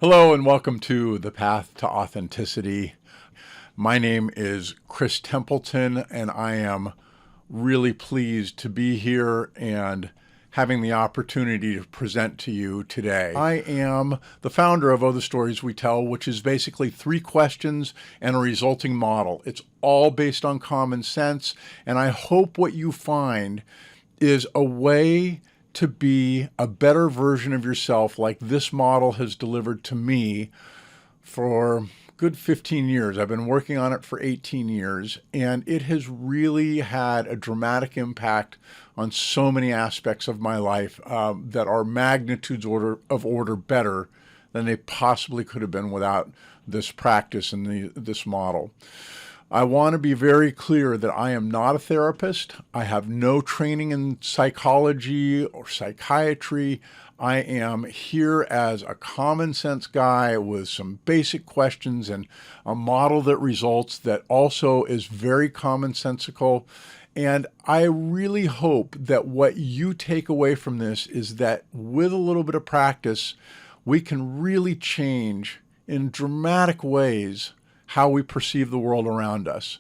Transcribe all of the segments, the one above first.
Hello and welcome to The Path to Authenticity. My name is Chris Templeton and I am really pleased to be here and having the opportunity to present to you today. I am the founder of Oh, the Stories We Tell, which is basically 3 questions and a resulting model. It's all based on common sense, and I hope what you find is a way to be a better version of yourself like this model has delivered to me for a good 15 years. I've been working on it for 18 years, and it has really had a dramatic impact on so many aspects of my life that are magnitudes of order better than they possibly could have been without this practice and this model. I want to be very clear that I am not a therapist. I have no training in psychology or psychiatry. I am here as a common sense guy with some basic questions and a model that results that also is very commonsensical. And I really hope that what you take away from this is that with a little bit of practice, we can really change in dramatic ways how we perceive the world around us.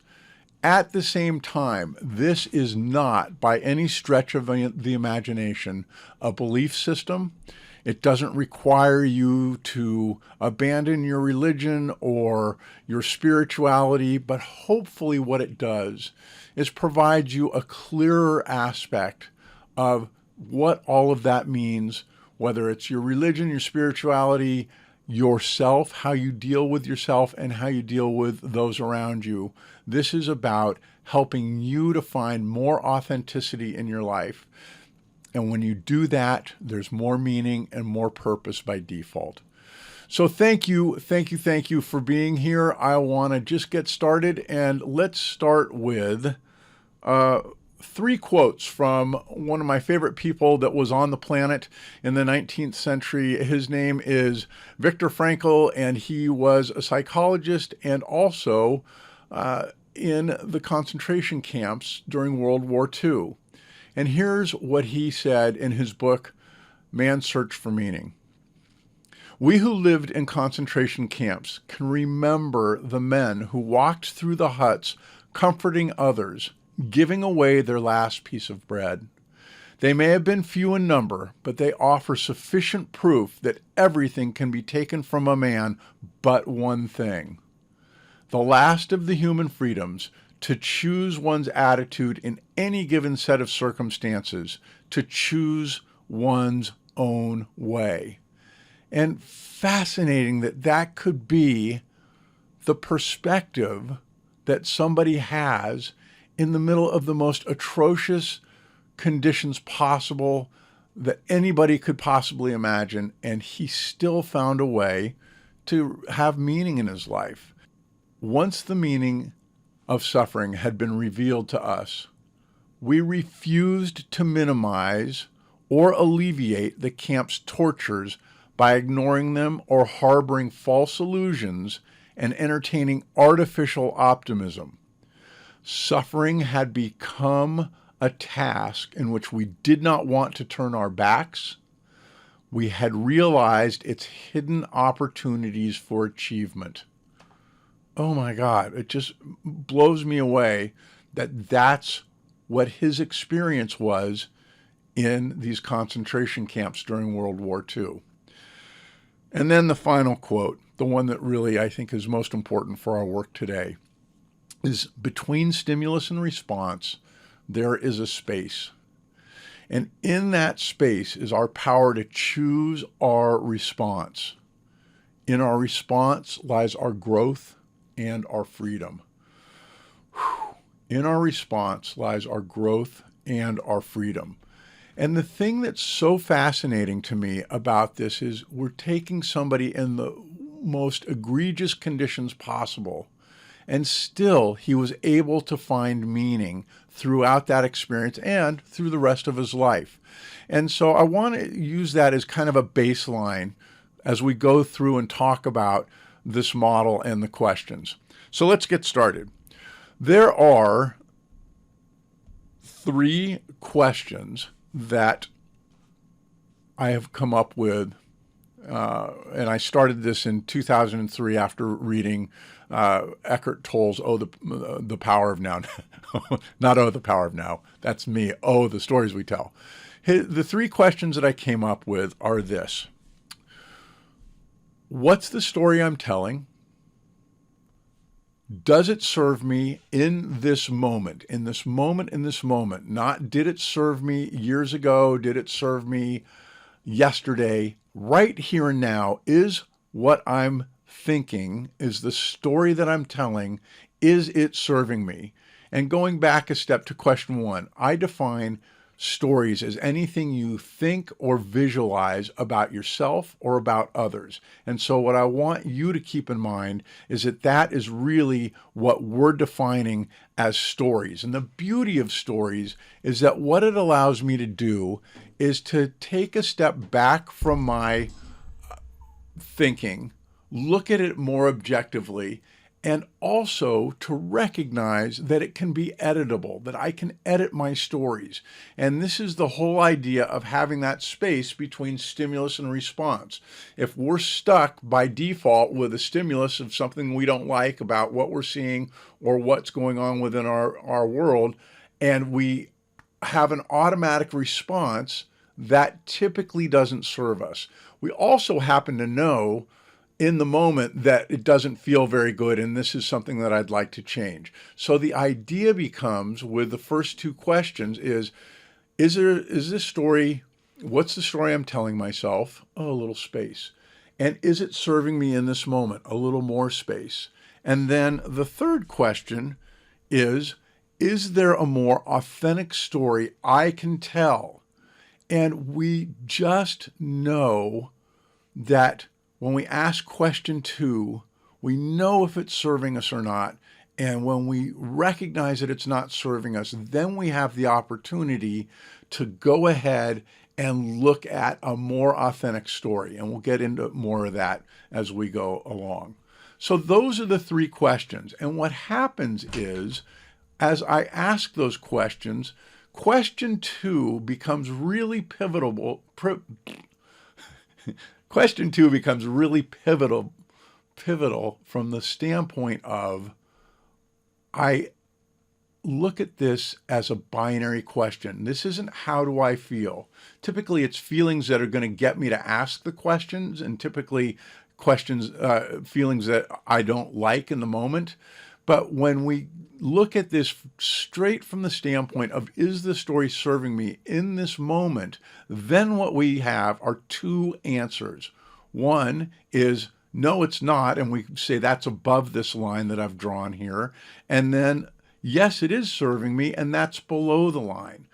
At the same time, this is not, by any stretch of the imagination, a belief system. It doesn't require you to abandon your religion or your spirituality, but hopefully what it does is provide you a clearer aspect of what all of that means, whether it's your religion, your spirituality, yourself, how you deal with yourself and how you deal with those around you. This is about helping you to find more authenticity in your life. And when you do that, there's more meaning and more purpose by default. So thank you for being here. I want to just get started, and let's start with 3 quotes from one of my favorite people that was on the planet in the 19th century. His name is Viktor Frankl, and he was a psychologist and also in the concentration camps during World War II. And here's what he said in his book, Man's Search for Meaning. We who lived in concentration camps can remember the men who walked through the huts comforting others, giving away their last piece of bread. They may have been few in number, but they offer sufficient proof that everything can be taken from a man but one thing: the last of the human freedoms, to choose one's attitude in any given set of circumstances, to choose one's own way. And fascinating that that could be the perspective that somebody has in the middle of the most atrocious conditions possible that anybody could possibly imagine, and he still found a way to have meaning in his life. Once the meaning of suffering had been revealed to us, we refused to minimize or alleviate the camp's tortures by ignoring them or harboring false illusions and entertaining artificial optimism. Suffering had become a task in which we did not want to turn our backs. We had realized its hidden opportunities for achievement. Oh my God, it just blows me away that that's what his experience was in these concentration camps during World War II. And then the final quote, the one that really I think is most important for our work today, is between stimulus and response, there is a space. And in that space is our power to choose our response. In our response lies our growth and our freedom. In our response lies our growth and our freedom. And the thing that's so fascinating to me about this is we're taking somebody in the most egregious conditions possible, and still he was able to find meaning throughout that experience and through the rest of his life. And so I want to use that as kind of a baseline as we go through and talk about this model and the questions. So let's get started. There are 3 questions that I have come up with and I started this in 2003 after reading Eckhart Tolle's the Power of Now. Not Oh, the Power of Now. That's me. Oh, the Stories We Tell. The three questions that I came up with are this. What's the story I'm telling? Does it serve me in this moment, in this moment, in this moment? Not did it serve me years ago? Did it serve me yesterday? Right here and now, is what I'm thinking, is the story that I'm telling, is it serving me? And going back a step to question one, I define stories as anything you think or visualize about yourself or about others. And so what I want you to keep in mind is that that is really what we're defining as stories. And the beauty of stories is that what it allows me to do is to take a step back from my thinking, look at it more objectively, and also to recognize that it can be editable, that I can edit my stories. And this is the whole idea of having that space between stimulus and response. If we're stuck by default with a stimulus of something we don't like about what we're seeing or what's going on within our world, and we have an automatic response, that typically doesn't serve us. We also happen to know in the moment that it doesn't feel very good, and this is something that I'd like to change. So the idea becomes, with the first two questions, is this story, what's the story I'm telling myself? Oh, a little space. And is it serving me in this moment? A little more space. And then the third question is there a more authentic story I can tell? And we just know that when we ask question two, we know if it's serving us or not. And when we recognize that it's not serving us, then we have the opportunity to go ahead and look at a more authentic story. And we'll get into more of that as we go along. So those are the three questions. And what happens is, as I ask those questions, question two becomes really pivotal. Question two becomes really pivotal from the standpoint of, I look at this as a binary question. This isn't how do I feel. Typically, it's feelings that are going to get me to ask the questions, and typically feelings that I don't like in the moment. But when we look at this straight from the standpoint of, is the story serving me in this moment, then what we have are two answers. One is, no, it's not, and we say that's above this line that I've drawn here. And then, yes, it is serving me, and that's below the line.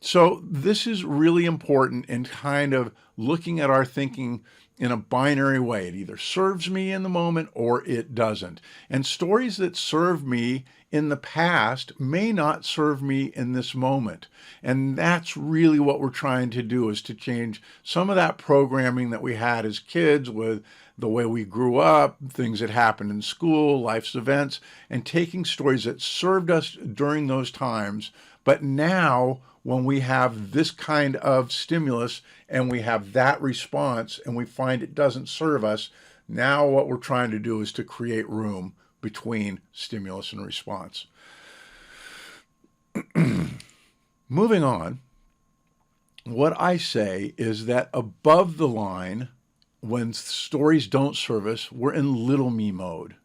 So this is really important in kind of looking at our thinking in a binary way. It either serves me in the moment or it doesn't. And stories that serve me in the past may not serve me in this moment. And that's really what we're trying to do, is to change some of that programming that we had as kids with the way we grew up, things that happened in school, life's events, and taking stories that served us during those times. But now, when we have this kind of stimulus and we have that response and we find it doesn't serve us, now what we're trying to do is to create room between stimulus and response. Moving on, what I say is that above the line, when stories don't serve us, we're in little me mode.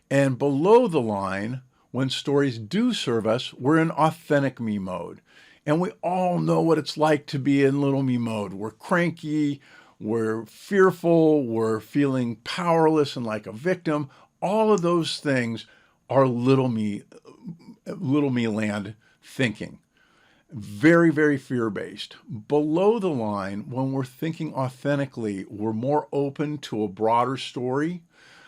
And below the line, when stories do serve us, we're in authentic me mode. And we all know what it's like to be in little me mode. We're cranky, we're fearful, we're feeling powerless and like a victim. All of those things are little me land thinking. Very, very fear-based. Below the line, when we're thinking authentically, we're more open to a broader story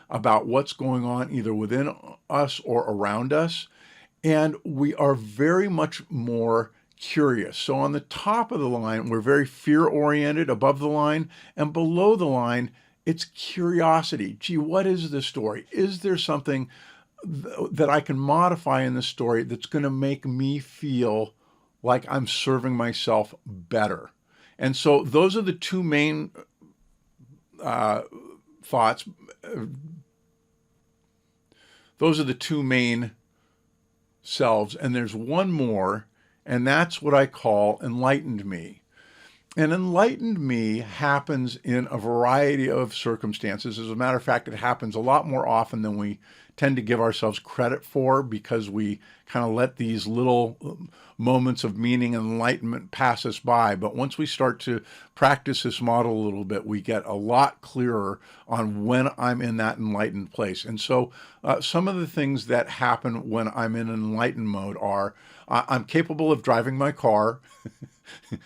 about what's going on either within us or around us. And we are very much more curious. So on the top of the line, we're very fear-oriented above the line, and below the line, it's curiosity. Gee, what is this story? Is there something that I can modify in the story that's going to make me feel like I'm serving myself better? And so those are the two main thoughts. Those are the two main selves. And there's one more, and that's what I call enlightened me. And enlightened me happens in a variety of circumstances. As a matter of fact, it happens a lot more often than we tend to give ourselves credit for, because we kind of let these little moments of meaning and enlightenment pass us by. But once we start to practice this model a little bit, we get a lot clearer on when I'm in that enlightened place. And so some of the things that happen when I'm in an enlightened mode are I'm capable of driving my car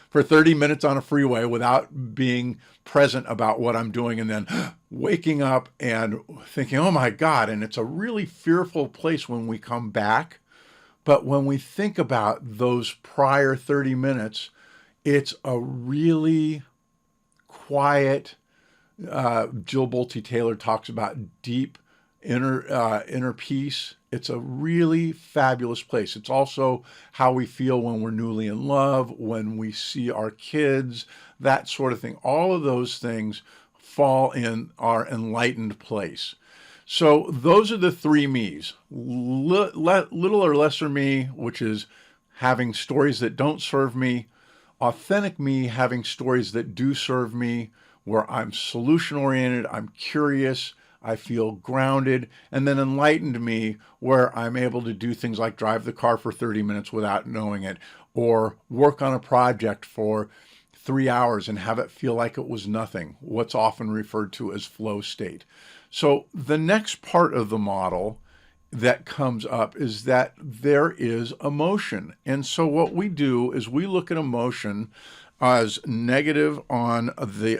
for 30 minutes on a freeway without being present about what I'm doing, and then waking up and thinking, oh my God. And it's a really fearful place when we come back. But when we think about those prior 30 minutes, it's a really quiet, Jill Bolte Taylor talks about deep inner peace. It's a really fabulous place. It's also how we feel when we're newly in love, when we see our kids, that sort of thing. All of those things fall in our enlightened place. So those are the three me's. Little or lesser me, which is having stories that don't serve me. Authentic me, having stories that do serve me, where I'm solution-oriented, I'm curious, I feel grounded. And then enlightened me, where I'm able to do things like drive the car for 30 minutes without knowing it, or work on a project for 3 hours and have it feel like it was nothing, what's often referred to as flow state. So the next part of the model that comes up is that there is emotion. And so what we do is we look at emotion as negative on the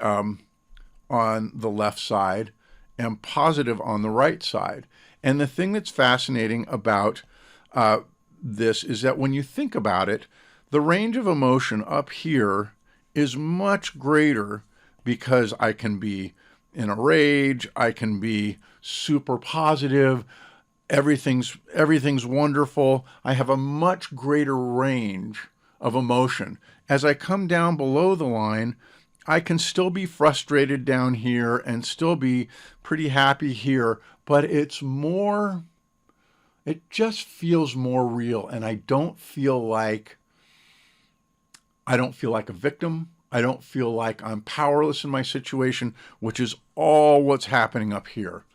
left side and positive on the right side. And the thing that's fascinating about this is that when you think about it, the range of emotion up here is much greater, because I can be in a rage, I can be super positive, everything's wonderful. I have a much greater range of emotion. As I come down below the line, I can still be frustrated down here and still be pretty happy here, but it just feels more real, and I don't feel like a victim. I don't feel like I'm powerless in my situation, which is all what's happening up here.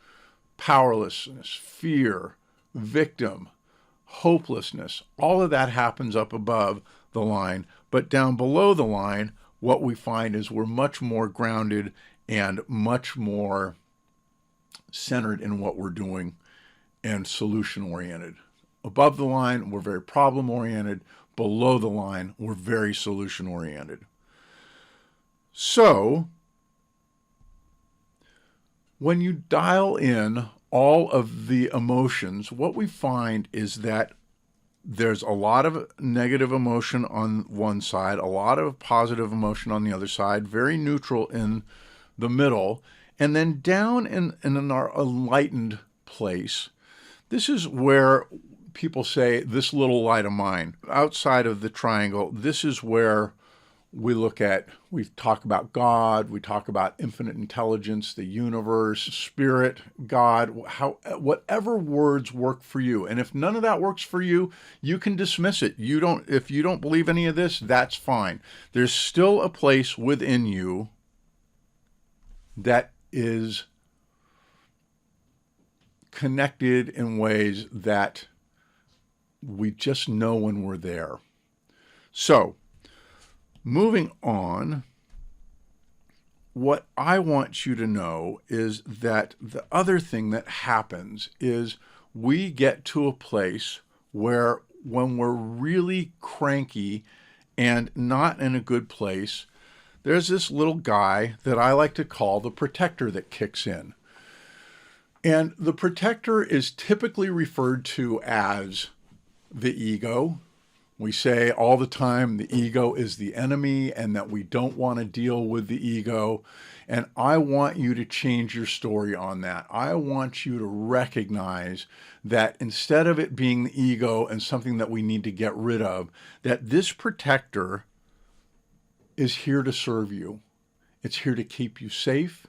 Powerlessness, fear, victim, hopelessness, all of that happens up above the line. But down below the line, what we find is we're much more grounded and much more centered in what we're doing and solution-oriented. Above the line, we're very problem-oriented. Below the line, we're very solution-oriented. So, when you dial in all of the emotions, what we find is that there's a lot of negative emotion on one side, a lot of positive emotion on the other side, very neutral in the middle, and then down in our enlightened place, this is where people say, this little light of mine, outside of the triangle, this is where we talk about God, we talk about infinite intelligence, the universe, spirit, God, whatever words work for you. And if none of that works for you, you can dismiss it. If you don't believe any of this, that's fine. There's still a place within you that is connected in ways that we just know when we're there. So, moving on, what I want you to know is that the other thing that happens is we get to a place where when we're really cranky and not in a good place, there's this little guy that I like to call the protector that kicks in. And the protector is typically referred to as the ego. We say all the time the ego is the enemy and that we don't want to deal with the ego. And I want you to change your story on that. I want you to recognize that instead of it being the ego and something that we need to get rid of, that this protector is here to serve you. It's here to keep you safe.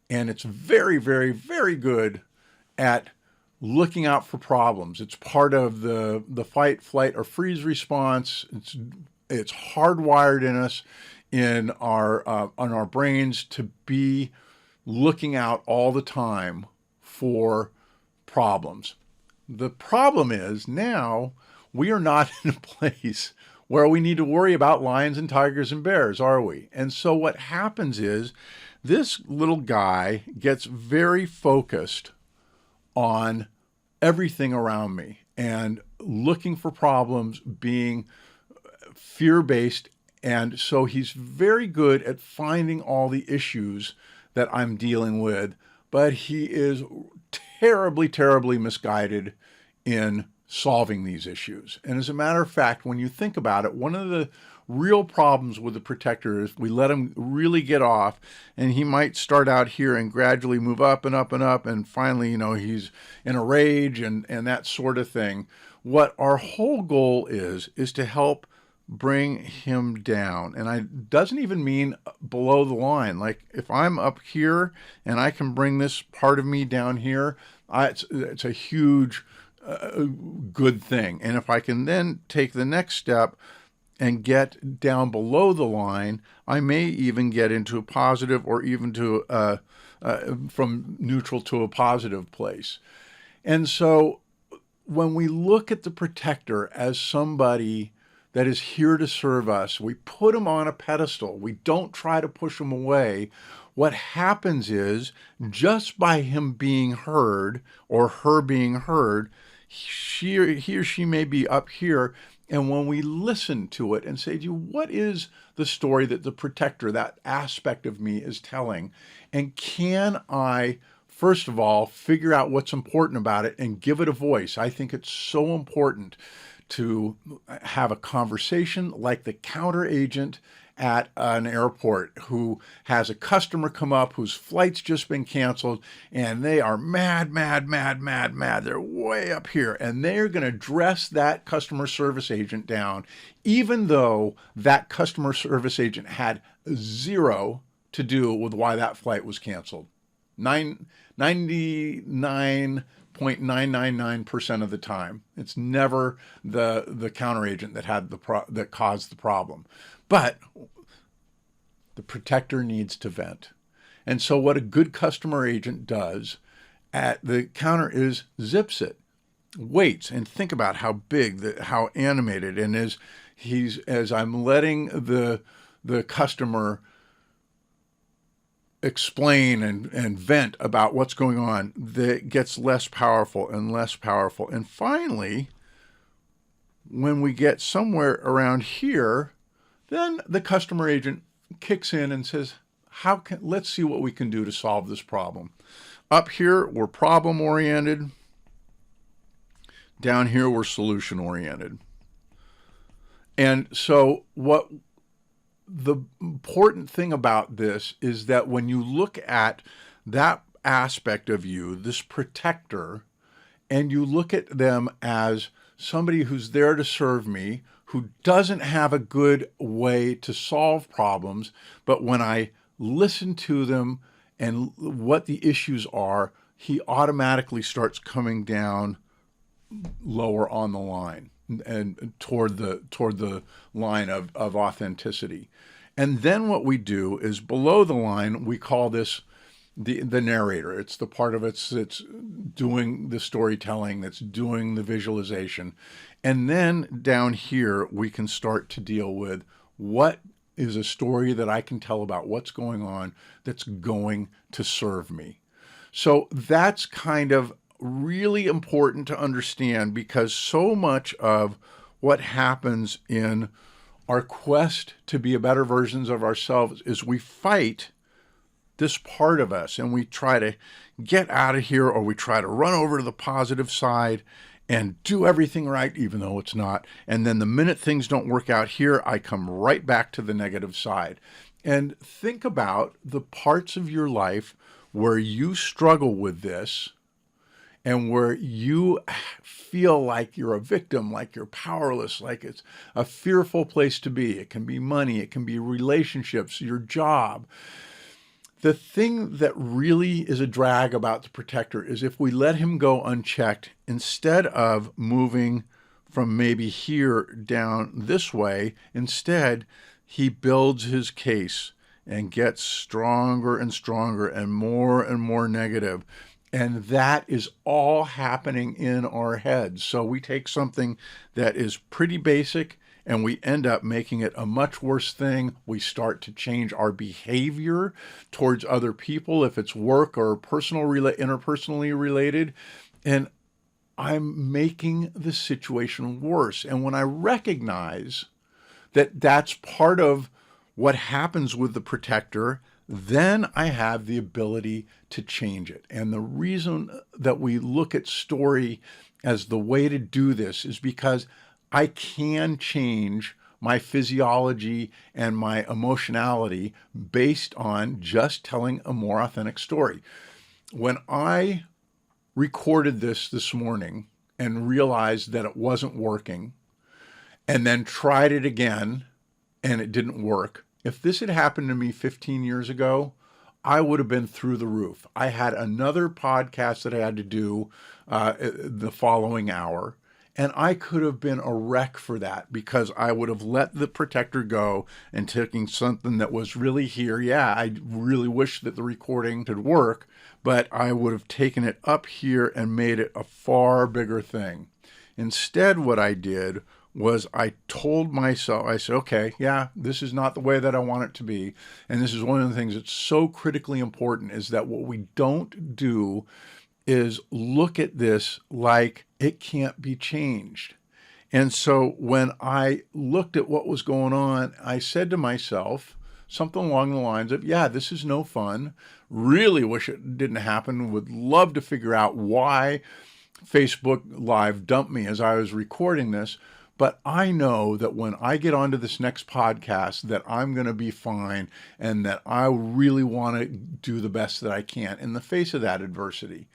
and it's very, very, very good at looking out for problems. It's part of the fight, flight, or freeze response. It's hardwired in us, in our brains, to be looking out all the time for problems. The problem is now we are not in a place where we need to worry about lions and tigers and bears, are we? And so what happens is this little guy gets very focused on everything around me and looking for problems, being fear-based. And so he's very good at finding all the issues that I'm dealing with, but he is terribly, terribly misguided in solving these issues. And as a matter of fact, when you think about it, one of the real problems with the protector is we let him really get off, and he might start out here and gradually move up and up and up, and finally, he's in a rage and that sort of thing. What our whole goal is to help bring him down. And I doesn't even mean below the line. Like if I'm up here and I can bring this part of me down here, it's a huge good thing. And if I can then take the next step and get down below the line, I may even get into a positive, or even to from neutral to a positive place. And so when we look at the protector as somebody that is here to serve us, we put him on a pedestal. We don't try to push him away. What happens is, just by him being heard or her being heard, he or she may be up here. And when we listen to it and say to you, what is the story that the protector, that aspect of me, is telling? And can I, first of all, figure out what's important about it and give it a voice? I think it's so important to have a conversation like the counter agent at an airport who has a customer come up whose flight's just been canceled, and they are mad. They're way up here, and they're going to dress that customer service agent down, even though that customer service agent had zero to do with why that flight was canceled. 99.999% of the time, it's never the counter agent that had that caused the problem. But the protector needs to vent. And so what a good customer agent does at the counter is zips it, waits, and think about how big, how animated, and as I'm letting the customer explain and vent about what's going on, that gets less powerful and less powerful. And finally, when we get somewhere around here, then the customer agent kicks in and says, let's see what we can do to solve this problem. Up here, we're problem oriented. Down here, we're solution oriented. And so what the important thing about this is that when you look at that aspect of you, this protector, and you look at them as somebody who's there to serve me, who doesn't have a good way to solve problems, but when I listen to them and what the issues are, he automatically starts coming down lower on the line and toward the line of authenticity. And then what we do is, below the line, we call this the narrator. It's the part of it that's doing the storytelling, that's doing the visualization. And then down here, we can start to deal with what is a story that I can tell about what's going on that's going to serve me. So that's kind of really important to understand, because so much of what happens in our quest to be a better versions of ourselves is we fight this part of us, and we try to get out of here, or we try to run over to the positive side and do everything right, even though it's not. And then the minute things don't work out here, I come right back to the negative side. And think about the parts of your life where you struggle with this, and where you feel like you're a victim, like you're powerless, like it's a fearful place to be. It can be money, it can be relationships, your job. The thing that really is a drag about the protector is if we let him go unchecked, instead of moving from maybe here down this way, instead he builds his case and gets stronger and stronger and more negative. And that is all happening in our heads. So we take something that is pretty basic and we end up making it a much worse thing. We start to change our behavior towards other people, if it's work or interpersonally related. And I'm making the situation worse. And when I recognize that that's part of what happens with the protector, then I have the ability to change it. And the reason that we look at story as the way to do this is because I can change my physiology and my emotionality based on just telling a more authentic story. When I recorded this morning and realized that it wasn't working, and then tried it again and it didn't work, if this had happened to me 15 years ago, I would have been through the roof. I had another podcast that I had to do the following hour, and I could have been a wreck for that because I would have let the protector go and taking something that was really here. Yeah, I really wish that the recording could work, but I would have taken it up here and made it a far bigger thing. Instead, what I did was I told myself, I said, okay, yeah, this is not the way that I want it to be. And this is one of the things that's so critically important, is that what we don't do is look at this like it can't be changed. And so when I looked at what was going on, I said to myself something along the lines of, yeah, this is no fun. Really wish it didn't happen. Would love to figure out why Facebook Live dumped me as I was recording this. But I know that when I get onto this next podcast that I'm going to be fine, and that I really want to do the best that I can in the face of that adversity.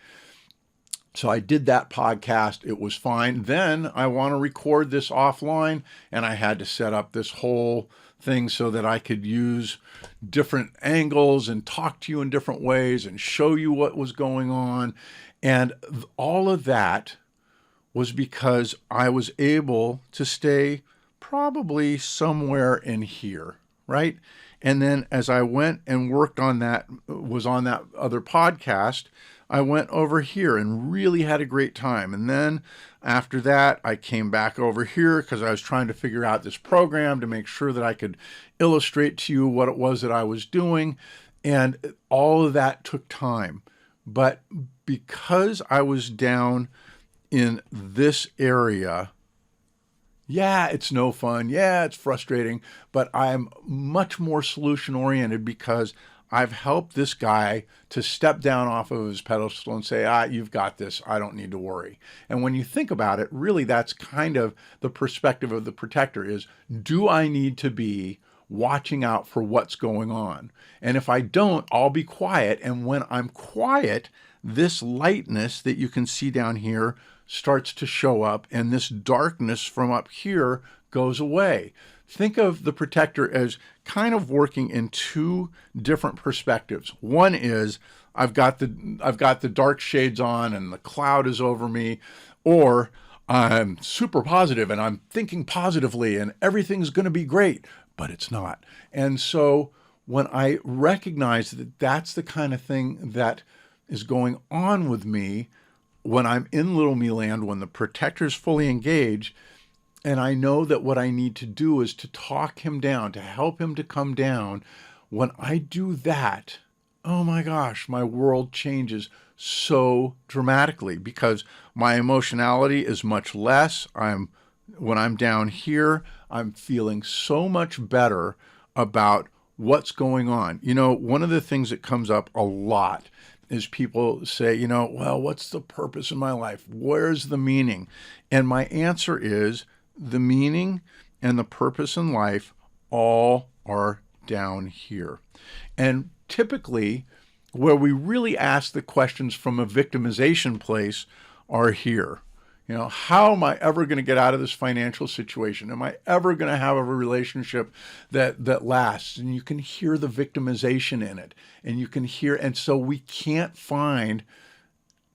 So I did that podcast. It was fine. Then I want to record this offline, and I had to set up this whole thing so that I could use different angles and talk to you in different ways and show you what was going on. And all of that was because I was able to stay probably somewhere in here, right? And then as I went and worked on that, was on that other podcast, I went over here and really had a great time. And then after that, I came back over here because I was trying to figure out this program to make sure that I could illustrate to you what it was that I was doing. And all of that took time. But because I was down in this area, yeah, it's no fun. Yeah, it's frustrating, but I'm much more solution oriented because I've helped this guy to step down off of his pedestal and say, you've got this. I don't need to worry. And when you think about it, really, that's kind of the perspective of the protector is, do I need to be watching out for what's going on? And if I don't, I'll be quiet. And when I'm quiet, this lightness that you can see down here starts to show up, and this darkness from up here goes away. Think of the protector as kind of working in two different perspectives. One is I've got the dark shades on and the cloud is over me, or I'm super positive and I'm thinking positively and everything's going to be great, but it's not. And so when I recognize that that's the kind of thing that is going on with me, when I'm in Little Me Land, when the protector's fully engaged, and I know that what I need to do is to talk him down, to help him to come down, when I do that, oh my gosh, my world changes so dramatically because my emotionality is much less. When I'm down here, I'm feeling so much better about what's going on. You know, one of the things that comes up a lot is people say, well, what's the purpose in my life? Where's the meaning? And my answer is the meaning and the purpose in life all are down here. And typically, where we really ask the questions from a victimization place are here. How am I ever going to get out of this financial situation? Am I ever going to have a relationship that lasts? And you can hear the victimization in it. And so we can't find,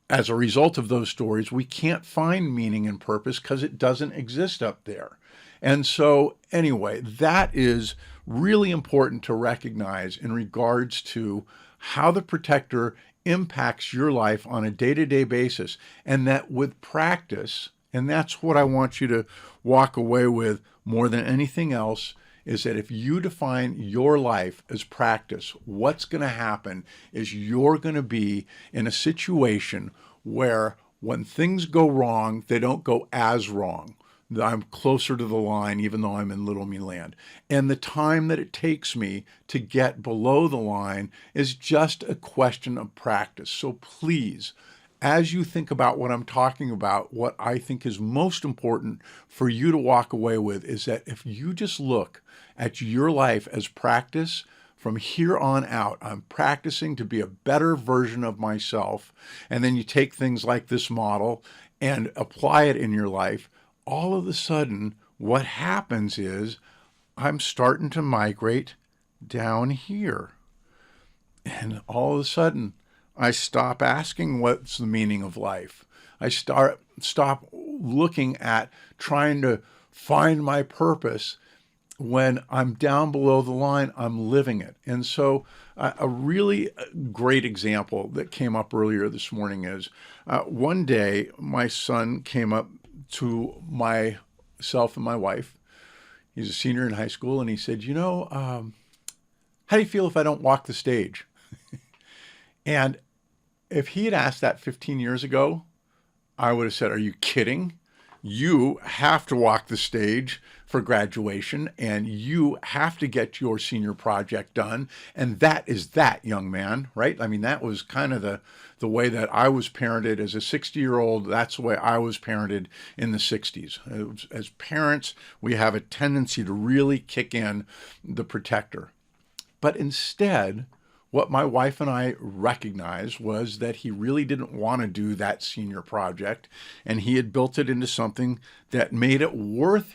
as a result of those stories, we can't find meaning and purpose because it doesn't exist up there. And so anyway, that is really important to recognize in regards to how the protector impacts your life on a day-to-day basis. And that with practice, and that's what I want you to walk away with more than anything else, is that if you define your life as practice, what's going to happen is you're going to be in a situation where when things go wrong, they don't go as wrong. I'm closer to the line, even though I'm in Little Me Land. And the time that it takes me to get below the line is just a question of practice. So please, as you think about what I'm talking about, what I think is most important for you to walk away with is that if you just look at your life as practice, from here on out, I'm practicing to be a better version of myself. And then you take things like this model and apply it in your life. All of a sudden, what happens is I'm starting to migrate down here. And all of a sudden, I stop asking what's the meaning of life. I stop looking at trying to find my purpose. When I'm down below the line, I'm living it. And so a really great example that came up earlier this morning is one day my son came up to myself and my wife. He's a senior in high school, and he said, how do you feel if I don't walk the stage? And if he had asked that 15 years ago, I would have said, are you kidding? You have to walk the stage for graduation, and you have to get your senior project done. And that is that, young man, right? I mean, that was kind of the way that I was parented as a 60-year-old. That's the way I was parented in the 60s. As parents, we have a tendency to really kick in the protector. But instead, what my wife and I recognized was that he really didn't want to do that senior project, and he had built it into something that made it worth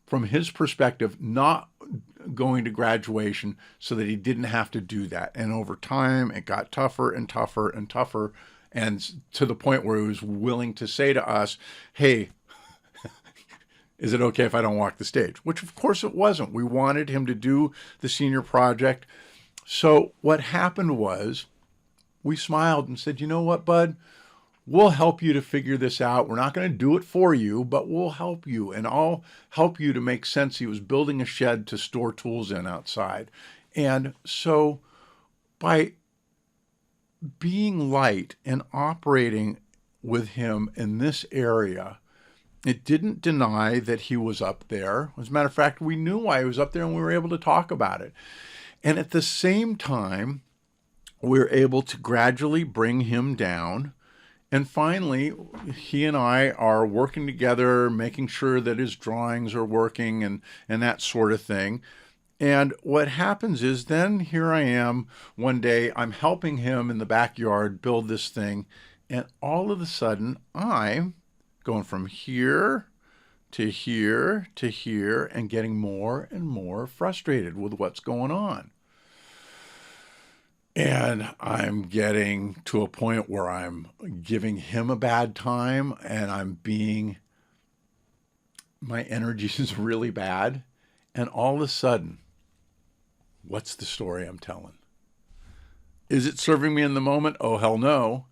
from his perspective, not going to graduation so that he didn't have to do that. And over time, it got tougher and tougher and tougher, and to the point where he was willing to say to us, hey, is it okay if I don't walk the stage? Which of course it wasn't. We wanted him to do the senior project. So what happened was we smiled and said, you know what, bud? We'll help you to figure this out. We're not going to do it for you, but we'll help you. And I'll help you to make sense. He was building a shed to store tools in outside. And so by being light and operating with him in this area, it didn't deny that he was up there. As a matter of fact, we knew why he was up there, and we were able to talk about it. And at the same time, we're able to gradually bring him down. And finally, he and I are working together, making sure that his drawings are working and that sort of thing. And what happens is then here I am one day, I'm helping him in the backyard build this thing. And all of a sudden, I'm going from here to here to here and getting more and more frustrated with what's going on. And I'm getting to a point where I'm giving him a bad time, and my energy is really bad. And all of a sudden, what's the story I'm telling? Is it serving me in the moment? Oh, hell no.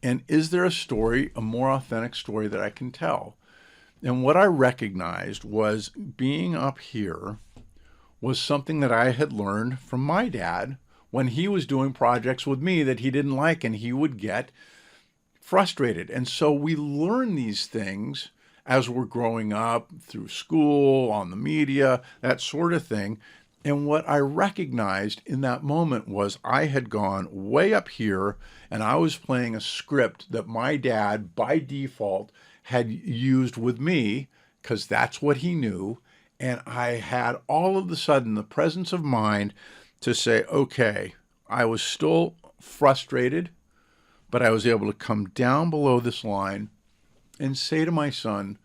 And is there a story, a more authentic story that I can tell? And what I recognized was being up here was something that I had learned from my dad when he was doing projects with me that he didn't like, and he would get frustrated. And so we learn these things as we're growing up through school, on the media, that sort of thing. And what I recognized in that moment was I had gone way up here, and I was playing a script that my dad, by default, had used with me because that's what he knew. And I had all of a sudden the presence of mind to say, okay, I was still frustrated, but I was able to come down below this line and say to my son,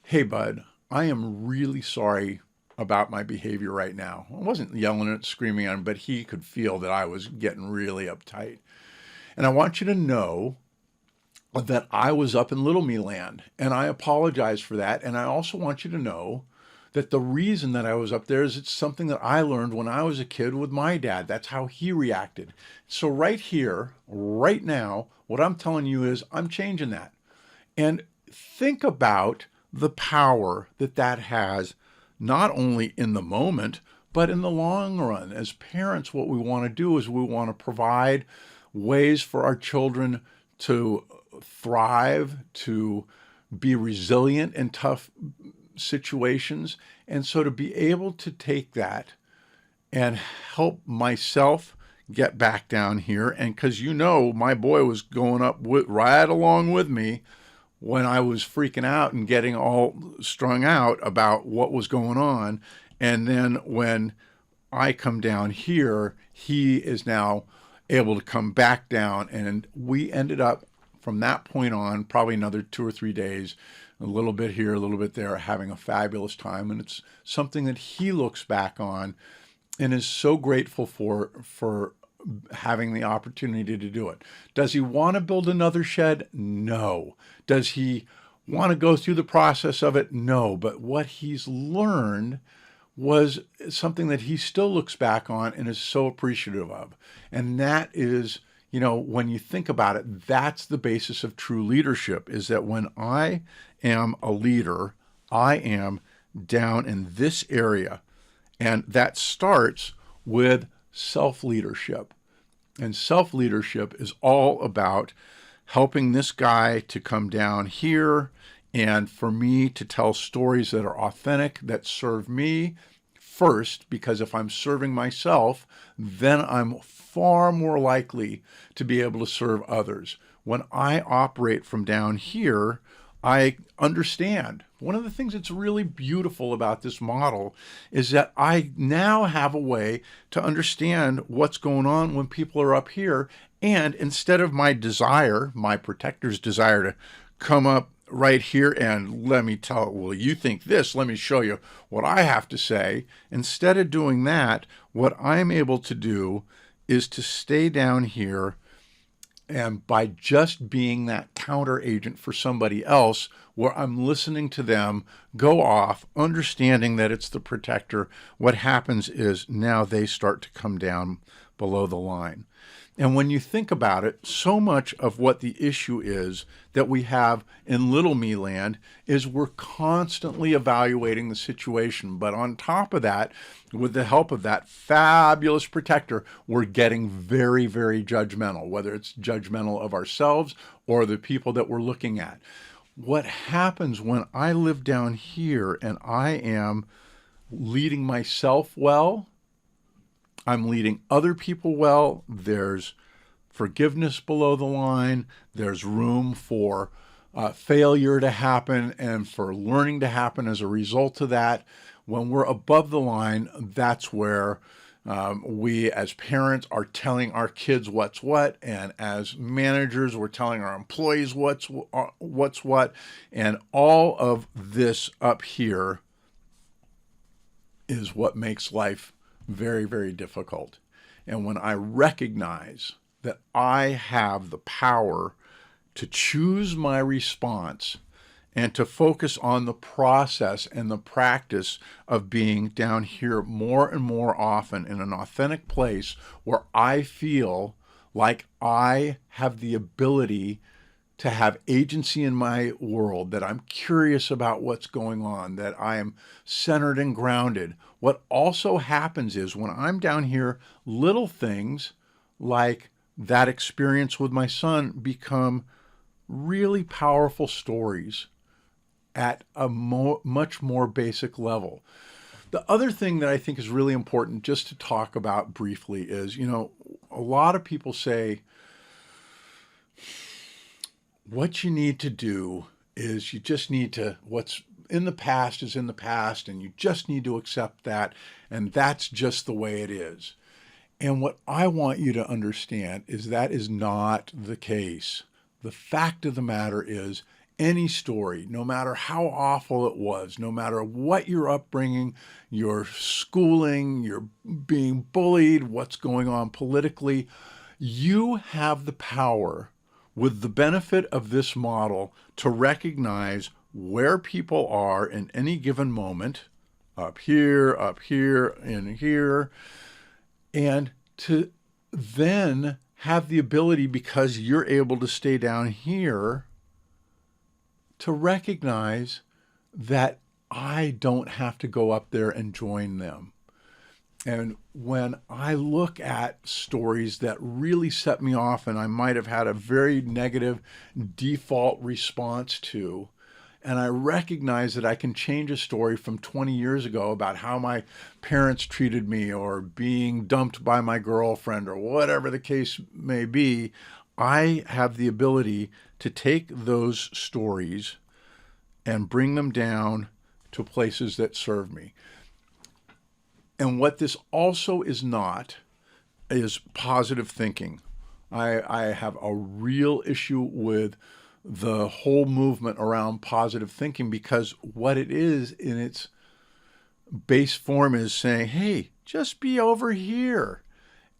hey, bud, I am really sorry about my behavior right now. I wasn't yelling and screaming at him, but he could feel that I was getting really uptight. And I want you to know that I was up in little me land, and I apologize for that. And I also want you to know that the reason that I was up there is it's something that I learned when I was a kid with my dad. That's how he reacted. So right here, right now, what I'm telling you is I'm changing that. And think about the power that that has, not only in the moment, but in the long run. As parents, what we want to do is we want to provide ways for our children to thrive, to be resilient in tough situations. And so to be able to take that and help myself get back down here, and because my boy was going up right along with me when I was freaking out and getting all strung out about what was going on. And then when I come down here, he is now able to come back down. And we ended up from that point on, probably another 2 or 3 days, a little bit here, a little bit there, having a fabulous time. And it's something that he looks back on and is so grateful for having the opportunity to do it. Does he want to build another shed? No. Does he want to go through the process of it? No. But what he's learned was something that he still looks back on and is so appreciative of. And that is, when you think about it, that's the basis of true leadership, is that when I am a leader, I am down in this area. And that starts with self-leadership. And self-leadership is all about helping this guy to come down here and for me to tell stories that are authentic, that serve me first, because if I'm serving myself, then I'm far more likely to be able to serve others. When I operate from down here, I understand. One of the things that's really beautiful about this model is that I now have a way to understand what's going on when people are up here. And instead of my protector's desire to come up right here and let me tell, well, you think this, let me show you what I have to say. Instead of doing that, what I'm able to do is to stay down here, and by just being that counter agent for somebody else, where I'm listening to them go off, understanding that it's the protector, what happens is now they start to come down below the line. And when you think about it, so much of what the issue is that we have in little me land is we're constantly evaluating the situation. But on top of that, with the help of that fabulous protector, we're getting very, very judgmental, whether it's judgmental of ourselves or the people that we're looking at. What happens when I live down here and I am leading myself well, I'm leading other people well, there's forgiveness below the line, there's room for failure to happen and for learning to happen as a result of that. When we're above the line, that's where we as parents are telling our kids what's what, and as managers, we're telling our employees what's what, and all of this up here is what makes life very, very difficult. And when I recognize that I have the power to choose my response and to focus on the process and the practice of being down here more and more often in an authentic place where I feel like I have the ability to have agency in my world, that I'm curious about what's going on, that I am centered and grounded. What also happens is when I'm down here, little things like that experience with my son become really powerful stories at a much more basic level. The other thing that I think is really important just to talk about briefly is, a lot of people say, what you need to do is you just need to, what's in the past is in the past, and you just need to accept that, and that's just the way it is. And what I want you to understand is that is not the case. The fact of the matter is any story, no matter how awful it was, no matter what your upbringing, your schooling, you're being bullied, what's going on politically, you have the power with the benefit of this model to recognize where people are in any given moment, up here, in here, and to then have the ability, because you're able to stay down here, to recognize that I don't have to go up there and join them. And when I look at stories that really set me off and I might have had a very negative default response to, and I recognize that I can change a story from 20 years ago about how my parents treated me or being dumped by my girlfriend or whatever the case may be, I have the ability to take those stories and bring them down to places that serve me. And what this also is not is positive thinking. I have a real issue with the whole movement around positive thinking, because what it is in its base form is saying, hey, just be over here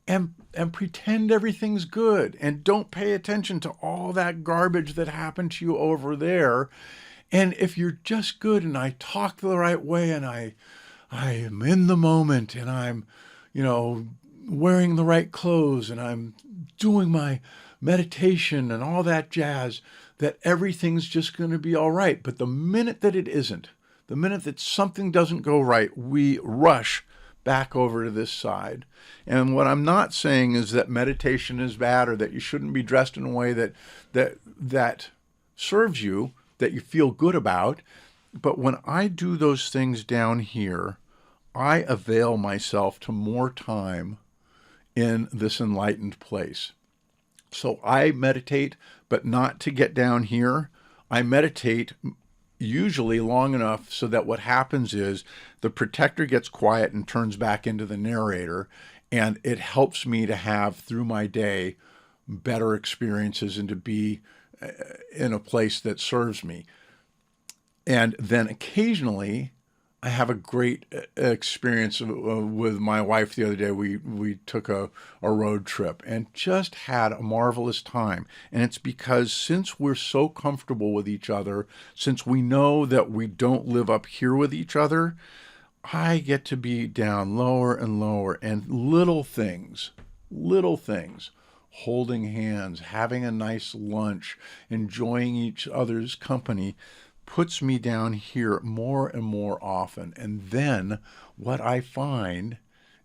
and pretend everything's good and don't pay attention to all that garbage that happened to you over there. And if you're just good and I talk the right way and I am in the moment and I'm, wearing the right clothes and I'm doing my meditation and all that jazz, that everything's just going to be all right. But the minute that it isn't, the minute that something doesn't go right, we rush back over to this side. And what I'm not saying is that meditation is bad or that you shouldn't be dressed in a way that serves you, that you feel good about. But when I do those things down here, I avail myself to more time in this enlightened place. So I meditate, but not to get down here. I meditate usually long enough so that what happens is the protector gets quiet and turns back into the narrator, and it helps me to have through my day better experiences and to be in a place that serves me. And then occasionally I have a great experience with my wife the other day. We took a road trip and just had a marvelous time. And it's because since we're so comfortable with each other, since we know that we don't live up here with each other, I get to be down lower and lower, and little things, holding hands, having a nice lunch, enjoying each other's company, puts me down here more and more often. And then what I find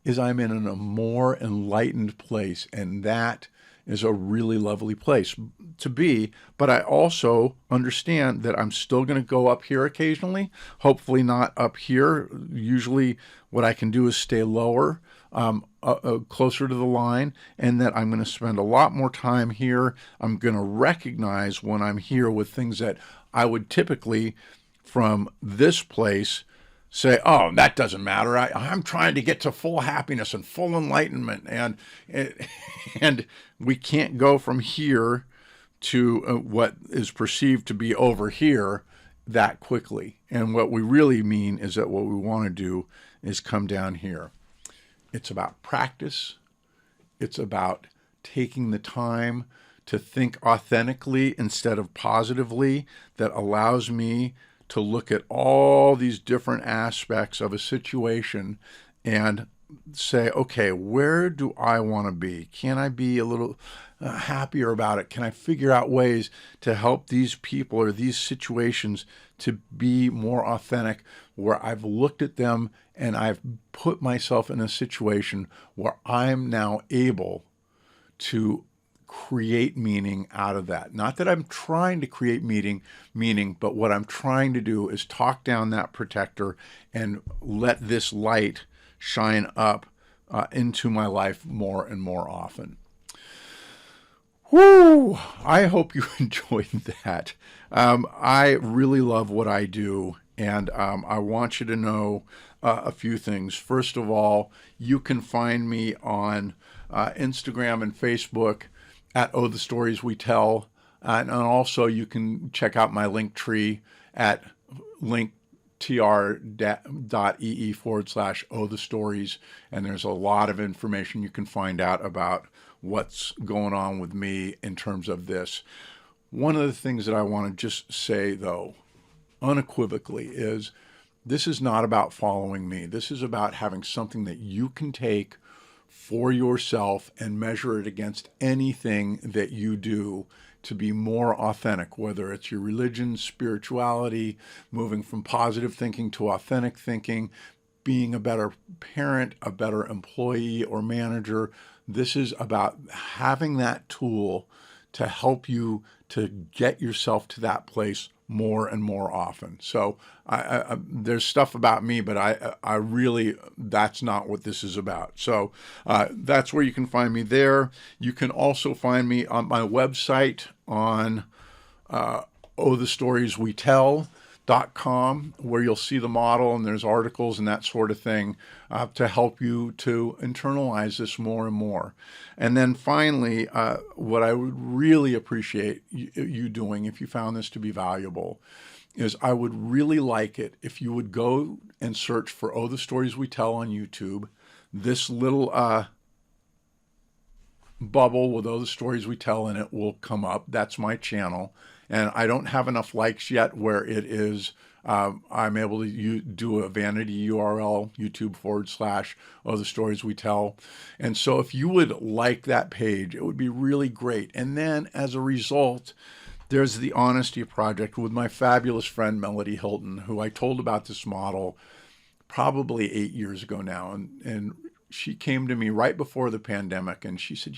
is I'm in a more enlightened place, and that is a really lovely place to be. But I also understand that I'm still going to go up here occasionally, hopefully not up here. Usually what I can do is stay lower, closer to the line, and that I'm going to spend a lot more time here. I'm going to recognize when I'm here with things that I would typically, from this place, say, oh, that doesn't matter. I'm trying to get to full happiness and full enlightenment. And we can't go from here to what is perceived to be over here that quickly. And what we really mean is that what we want to do is come down here. It's about practice. It's about taking the time to think authentically instead of positively, that allows me to look at all these different aspects of a situation and say, okay, where do I want to be? Can I be a little happier about it? Can I figure out ways to help these people or these situations to be more authentic, where I've looked at them and I've put myself in a situation where I'm now able to create meaning out of that. Not that I'm trying to create meaning, but what I'm trying to do is talk down that protector and let this light shine up into my life more and more often. Whoo! I hope you enjoyed that. I really love what I do, and I want you to know a few things. First of all, you can find me on Instagram and Facebook at Oh, the Stories We Tell. And also you can check out my link tree at linktr.ee/oh the stories. And there's a lot of information you can find out about what's going on with me in terms of this. One of the things that I want to just say, though, unequivocally, is this is not about following me. This is about having something that you can take for yourself and measure it against anything that you do to be more authentic, whether it's your religion, spirituality, moving from positive thinking to authentic thinking, being a better parent, a better employee or manager. This is about having that tool to help you to get yourself to that place more and more often. So there's stuff about me, but I really, that's not what this is about. So that's where you can find me there. You can also find me on my website on ohthestorieswetell.com, where you'll see the model and there's articles and that sort of thing to help you to internalize this more and more. And then finally, what I would really appreciate you doing, if you found this to be valuable, is I would really like it if you would go and search for Oh, the Stories We Tell on YouTube. This little bubble with Oh, the Stories We Tell in it will come up. That's my channel. And I don't have enough likes yet where it is, I'm able to do a vanity URL, YouTube/Oh, the Stories We Tell. And so if you would like that page, it would be really great. And then as a result, there's the Honesty Project with my fabulous friend, Melody Hilton, who I told about this model probably 8 years ago now. And she came to me right before the pandemic and she said,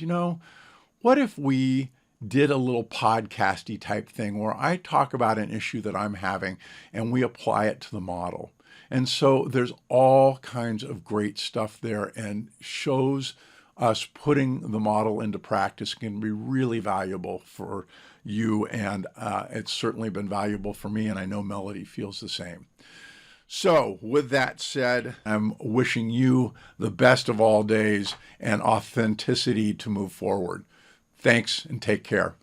what if we did a little podcasty type thing where I talk about an issue that I'm having and we apply it to the model. And so there's all kinds of great stuff there, and shows us putting the model into practice can be really valuable for you. And it's certainly been valuable for me, and I know Melody feels the same. So with that said, I'm wishing you the best of all days and authenticity to move forward. Thanks and take care.